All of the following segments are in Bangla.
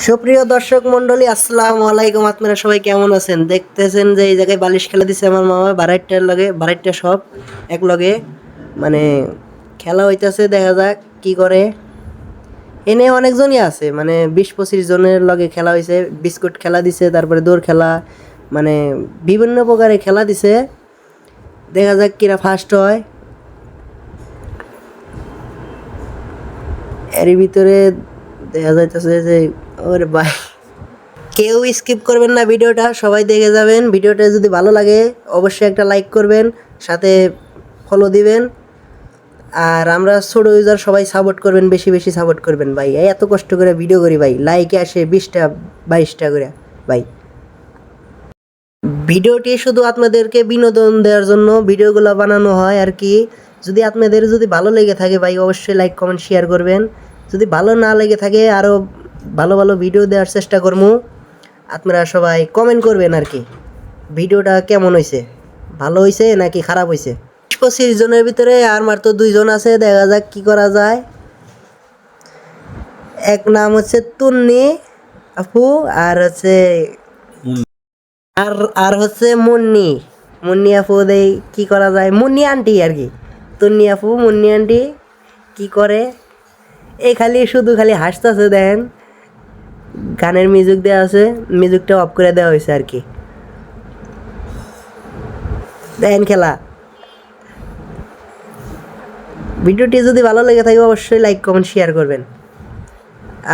সুপ্রিয় দর্শক মন্ডলী, আসসালামু আলাইকুম। আপনারা সবাই কেমন আছেন? দেখতেছেন যে এই জায়গায় বালিশ খেলা দিছে আমার মামা, বাড়াইটার সব এক লগে মানে খেলা হইতেছে। দেখা যাক কি করে। এনে অনেকজনই আছে, মানে 20-25 জনের লগে খেলা হয়েছে। বিস্কুট খেলা দিছে, তারপরে দৌড় খেলা, মানে বিভিন্ন প্রকারের খেলা দিছে। দেখা যাক কিরা ফার্স্ট হয়। এর ভিতরে দেখা যাইতেছে যে ওরে ভাই, কেউ স্কিপ করবেন না ভিডিওটা, সবাই দেখে যাবেন। ভিডিওটা যদি ভালো লাগে অবশ্যই একটা লাইক করবেন, সাথে ফলো দিবেন। আর আমরা ছোটো ইউজার সবাই সাপোর্ট করবেন, বেশি বেশি সাপোর্ট করবেন ভাই। এই এত কষ্ট করে ভিডিও করি ভাই, লাইকে আসে 20টা 22টা করে ভাই। ভিডিওটি শুধু আপনাদেরকে বিনোদন দেওয়ার জন্য ভিডিওগুলো বানানো হয় আর কি। আপনাদের যদি ভালো লেগে থাকে ভাই, অবশ্যই লাইক কমেন্ট শেয়ার করবেন। যদি ভালো না লেগে থাকে, আরও ভালো ভালো ভিডিও দেওয়ার চেষ্টা করবো। আপনারা সবাই কমেন্ট করবেন আর কি, ভিডিওটা কেমন হয়েছে, ভালো হয়েছে নাকি খারাপ হয়েছে। 25 জনের ভিতরে আর মাত্র 2 জন আছে, দেখা যাক কি করা যায়। এক নাম হচ্ছে তুন্নি আপু, আর হচ্ছে আর আর হচ্ছে মুন্নি মুন্নি আপু। দেই কি করা যায়, মুন্নি আন্টি আর কি। তুন্নি আপু, মুন্নি আন্টি কি করে। এই শুধু খালি হাসতেছে। দেখেন, গানের মিউজিক দেওয়া আছে, মিউজিকটা অফ করে দেওয়া হয়েছে আর কি। দেখেন খেলা। ভিডিওটি যদি ভালো লেগে থাকে অবশ্যই লাইক কমেন্ট শেয়ার করবেন,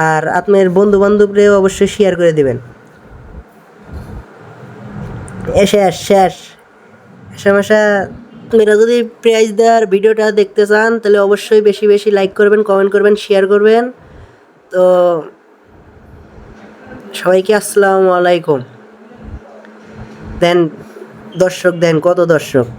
আর আপনার বন্ধু বান্ধবরেও অবশ্যই শেয়ার করে দেবেন। শেষ শেষ সমস্যা। আপনারা যদি প্রাইজ দেওয়ার ভিডিওটা দেখতে চান তাহলে অবশ্যই বেশি বেশি লাইক করবেন, কমেন্ট করবেন, শেয়ার করবেন। তো সবাইকে আসসালামু আলাইকুম। দেন দর্শক, দেন কত দর্শক।